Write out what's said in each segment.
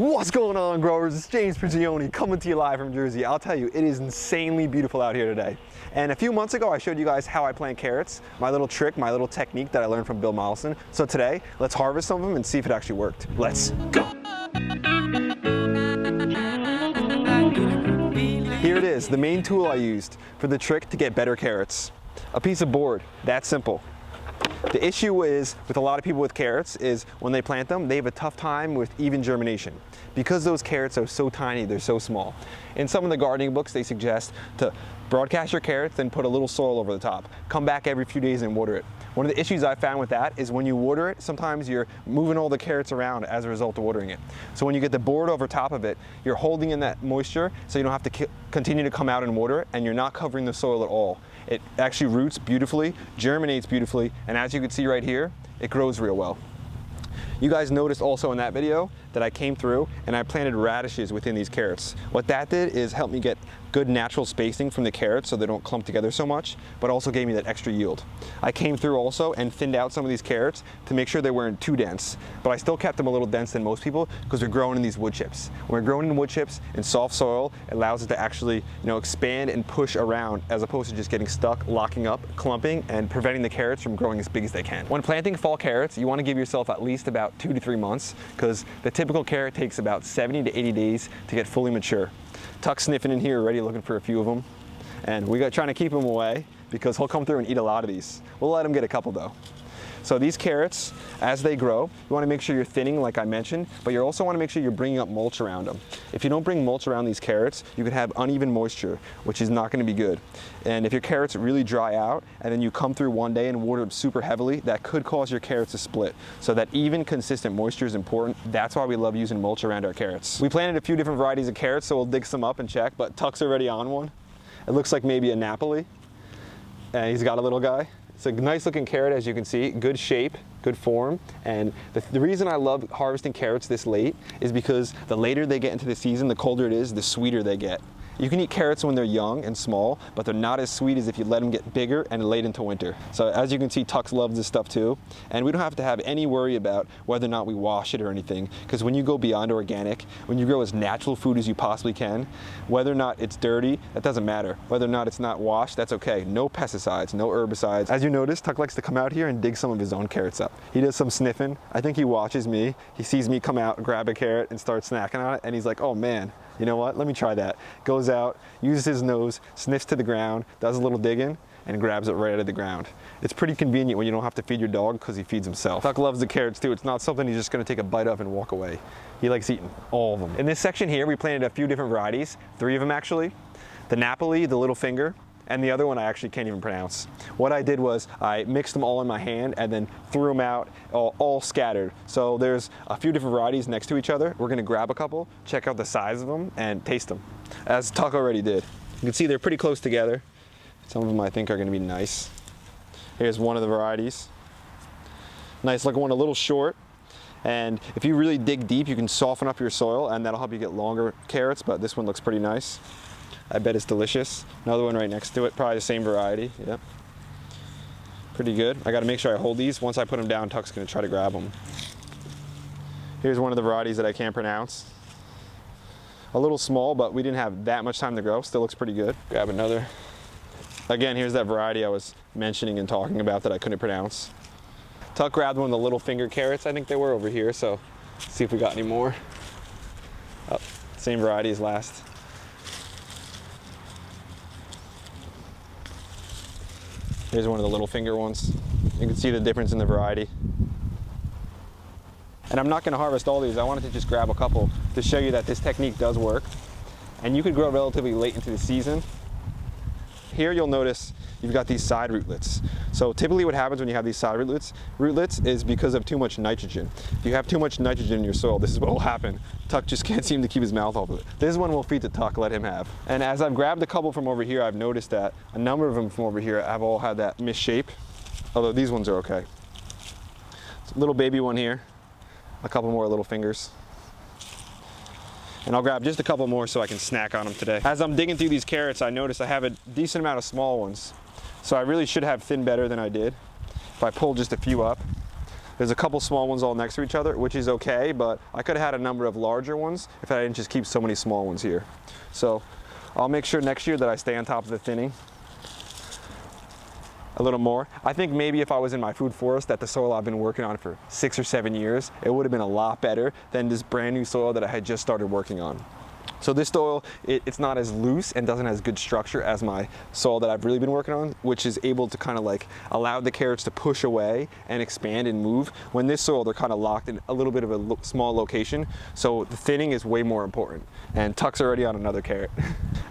What's going on, growers? It's James Prigioni coming to you live from Jersey. I'll tell you, it is insanely beautiful out here today. And a few months ago, I showed you guys how I plant carrots, my little trick, my little technique that I learned from Bill Mollison. So today, let's harvest some of them and see if it actually worked. Let's go. Here it is, the main tool I used for the trick to get better carrots. A piece of board, that simple. The issue is with a lot of people with carrots is when they plant them, they have a tough time with even germination. Because those carrots are so tiny, they're so small. In some of the gardening books, they suggest to broadcast your carrots, then put a little soil over the top. Come back every few days and water it. One of the issues I found with that is when you water it, sometimes you're moving all the carrots around as a result of watering it. So when you get the board over top of it, you're holding in that moisture so you don't have to continue to come out and water it, and you're not covering the soil at all. It actually roots beautifully, germinates beautifully, and as you can see right here, it grows real well. You guys noticed also in that video that I came through and I planted radishes within these carrots. What that did is help me get good natural spacing from the carrots so they don't clump together so much, but also gave me that extra yield. I came through also and thinned out some of these carrots to make sure they weren't too dense, but I still kept them a little dense than most people because they're growing in these wood chips. When we're growing in wood chips in soft soil, it allows it to actually, expand and push around as opposed to just getting stuck, locking up, clumping, and preventing the carrots from growing as big as they can. When planting fall carrots, you want to give yourself at least about 2 to 3 months because the typical carrot takes about 70 to 80 days to get fully mature. Tuck's sniffing in here already looking for a few of them, and we got trying to keep him away because he'll come through and eat a lot of these. We'll let him get a couple though. So these carrots, as they grow, you want to make sure you're thinning like I mentioned, but you also want to make sure you're bringing up mulch around them. If you don't bring mulch around these carrots, you could have uneven moisture, which is not going to be good. And if your carrots really dry out and then you come through one day and water them super heavily, that could cause your carrots to split. So that even consistent moisture is important. That's why we love using mulch around our carrots. We planted a few different varieties of carrots, so we'll dig some up and check, but Tuck's already on one. It looks like maybe a Napoli, and he's got a little guy. It's a nice looking carrot, as you can see, good shape, good form, and the reason I love harvesting carrots this late is because the later they get into the season, the colder it is, the sweeter they get. You can eat carrots when they're young and small, but they're not as sweet as if you let them get bigger and late into winter. So as you can see, Tux loves this stuff too, and we don't have to have any worry about whether or not we wash it or anything, because when you go beyond organic, when you grow as natural food as you possibly can, whether or not it's dirty, that doesn't matter. Whether or not it's not washed, that's okay. No pesticides, no herbicides. As you notice, Tuck likes to come out here and dig some of his own carrots up. He does some sniffing. I think he watches me. He sees me come out, grab a carrot, and start snacking on it, and he's like, oh man, you know what, let me try that. Goes out, uses his nose, sniffs to the ground, does a little digging, and grabs it right out of the ground. It's pretty convenient when you don't have to feed your dog because he feeds himself. Tuck loves the carrots too. It's not something he's just gonna take a bite of and walk away. He likes eating all of them. In this section here, we planted a few different varieties, 3 of them actually. The Napoli, the little finger, and the other one I actually can't even pronounce. What I did was I mixed them all in my hand and then threw them out all scattered. So there's a few different varieties next to each other. We're gonna grab a couple, check out the size of them, and taste them, as Tuck already did. You can see they're pretty close together. Some of them I think are gonna be nice. Here's one of the varieties. Nice looking one, a little short. And if you really dig deep, you can soften up your soil and that'll help you get longer carrots, but this one looks pretty nice. I bet it's delicious. Another one right next to it, probably the same variety. Yep. Pretty good. I gotta make sure I hold these. Once I put them down, Tuck's gonna try to grab them. Here's one of the varieties that I can't pronounce. A little small, but we didn't have that much time to grow. Still looks pretty good. Grab another. Again, here's that variety I was mentioning and talking about that I couldn't pronounce. Tuck grabbed one of the little finger carrots. I think they were over here, so let's see if we got any more. Oh, same variety as last. Here's one of the little finger ones. You can see the difference in the variety. And I'm not gonna harvest all these. I wanted to just grab a couple to show you that this technique does work. And you could grow relatively late into the season. Here you'll notice you've got these side rootlets. So typically what happens when you have these side rootlets is because of too much nitrogen. If you have too much nitrogen in your soil, this is what will happen. Tuck just can't seem to keep his mouth off of it. This one we'll feed to Tuck, let him have. And as I've grabbed a couple from over here, I've noticed that a number of them from over here have all had that misshape, although these ones are okay. It's a little baby one here, a couple more little fingers. And I'll grab just a couple more so I can snack on them today. As I'm digging through these carrots, I notice I have a decent amount of small ones. So I really should have thinned better than I did. If I pull just a few up, There's a couple small ones all next to each other, which is okay, but I could have had a number of larger ones if I didn't just keep so many small ones here. So I'll make sure next year that I stay on top of the thinning a little more. I think maybe if I was in my food forest, that the soil I've been working on for 6 or 7 years, it would have been a lot better than this brand new soil that I had just started working on. So this soil, it's not as loose and doesn't have as good structure as my soil that I've really been working on, which is able to kind of like allow the carrots to push away and expand and move. When this soil, they're kind of locked in a little bit of a small location. So the thinning is way more important. And Tuck's already on another carrot.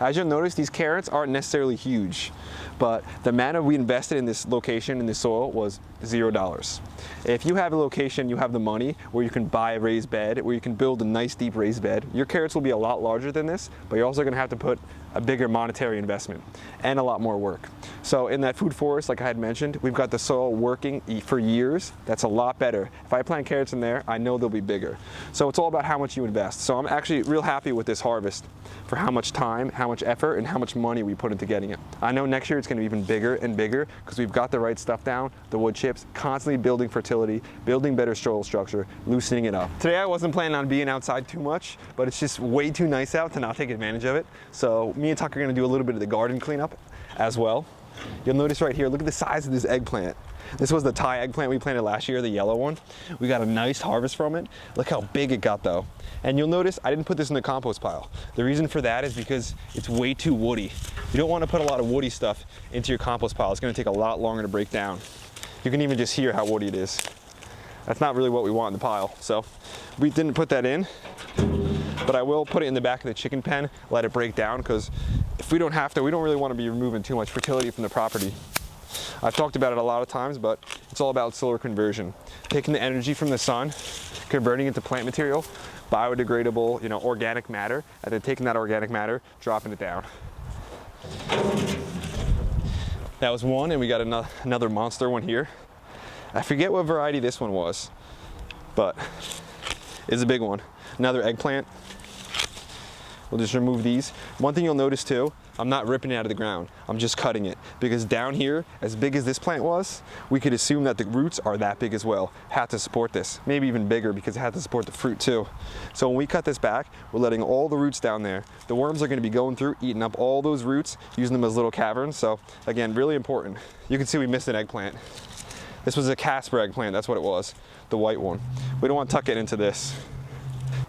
As you'll notice, these carrots aren't necessarily huge, but the amount we invested in this location, in this soil, was $0. If you have a location, you have the money where you can buy a raised bed, where you can build a nice deep raised bed, your carrots will be a lot larger than this, but you're also going to have to put a bigger monetary investment and a lot more work. So in that food forest, like I had mentioned, we've got the soil working for years. That's a lot better. If I plant carrots in there, I know they'll be bigger. So it's all about how much you invest. So I'm actually real happy with this harvest for how much time, how much effort, and how much money we put into getting it. I know next year it's going to be even bigger and bigger because we've got the right stuff down, the wood chips, constantly building fertility, building better soil structure, loosening it up. Today I wasn't planning on being outside too much, but it's just way too nice out to not take advantage of it. So me and Tuck are going to do a little bit of the garden cleanup as well. You'll notice right here, look at the size of this eggplant. This was the Thai eggplant we planted last year, the yellow one. We got a nice harvest from it. Look how big it got though. And you'll notice I didn't put this in the compost pile. The reason for that is because it's way too woody. You don't want to put a lot of woody stuff into your compost pile. It's going to take a lot longer to break down. You can even just hear how woody it is. That's not really what we want in the pile. So we didn't put that in, but I will put it in the back of the chicken pen, let it break down, because if we don't have to, we don't really want to be removing too much fertility from the property. I've talked about it a lot of times, but it's all about solar conversion. Taking the energy from the sun, converting it to plant material, biodegradable, organic matter, and then taking that organic matter, dropping it down. That was one, and we got another monster one here. I forget what variety this one was, but it's a big one. Another eggplant. We'll just remove these. One thing you'll notice too, I'm not ripping it out of the ground. I'm just cutting it, because down here, as big as this plant was, we could assume that the roots are that big as well. Had to support this, maybe even bigger, because it had to support the fruit too. So when we cut this back, we're letting all the roots down there. The worms are going to be going through, eating up all those roots, using them as little caverns. So again, really important. You can see we missed an eggplant. This was a Casper eggplant, that's what it was, the white one. We don't want to tuck it into this.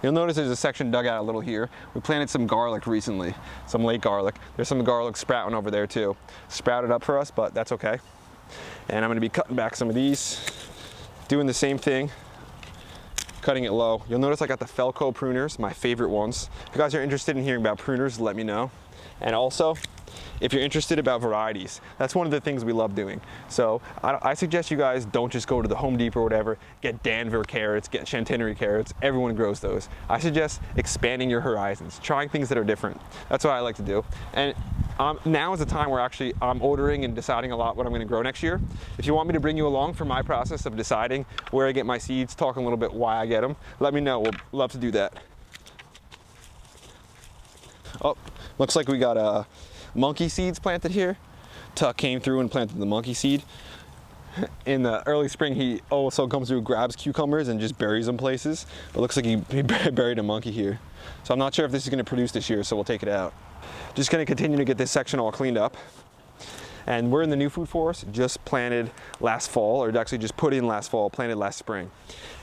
You'll notice there's a section dug out a little here. We planted some garlic recently, some late garlic. There's some garlic sprouting over there too. Sprouted up for us, but that's okay. And I'm gonna be cutting back some of these, doing the same thing, cutting it low. You'll notice I got the Felco pruners, my favorite ones. If you guys are interested in hearing about pruners, let me know. And also, if you're interested about varieties, that's one of the things we love doing. So I suggest you guys don't just go to the Home Depot or whatever, get Danver carrots, get Chantenary carrots. Everyone grows those. I suggest expanding your horizons, trying things that are different. That's what I like to do. And now is the time where actually I'm ordering and deciding a lot what I'm going to grow next year. If you want me to bring you along for my process of deciding where I get my seeds, talking a little bit why I get them, let me know. We'll love to do that. Oh, looks like we got monkey seeds planted here. Tuck came through and planted the monkey seed. In the early spring, he also comes through, grabs cucumbers and just buries them places. But it looks like he buried a monkey here. So I'm not sure if this is going to produce this year, so we'll take it out. Just going to continue to get this section all cleaned up. And we're in the new food forest, just planted last fall, or actually just put in last fall, planted last spring.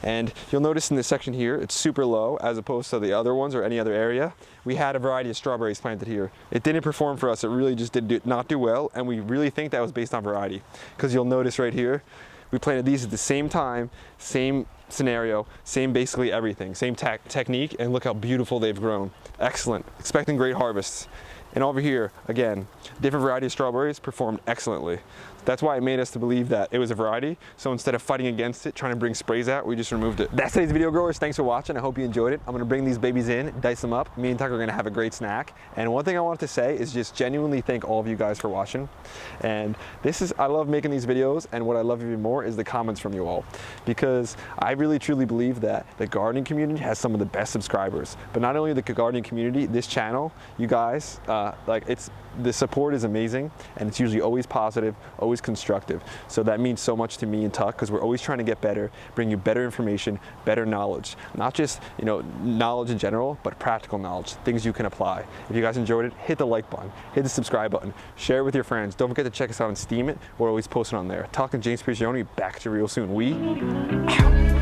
And you'll notice in this section here, it's super low as opposed to the other ones or any other area. We had a variety of strawberries planted here. It didn't perform for us. It really just did not do well. And we really think that was based on variety, because you'll notice right here, we planted these at the same time, same scenario, same basically everything, same technique, and look how beautiful they've grown. Excellent, expecting great harvests. And over here, again, different variety of strawberries performed excellently. That's why it made us to believe that it was a variety. So instead of fighting against it, trying to bring sprays out, we just removed it. That's today's video, growers. Thanks for watching. I hope you enjoyed it. I'm gonna bring these babies in, dice them up. Me and Tucker are gonna have a great snack. And one thing I wanted to say is just genuinely thank all of you guys for watching. And I love making these videos, and what I love even more is the comments from you all. Because I really truly believe that the gardening community has some of the best subscribers. But not only the gardening community, this channel, you guys, the support is amazing, and it's usually always positive, always always constructive. So that means so much to me and Tuck, because we're always trying to get better, bring you better information, better knowledge. Not just, knowledge in general, but practical knowledge, things you can apply. If you guys enjoyed it, hit the like button, hit the subscribe button, share it with your friends. Don't forget to check us out on Steam. We're always posting on there. Tuck and James Prigioni back to you real soon. We out.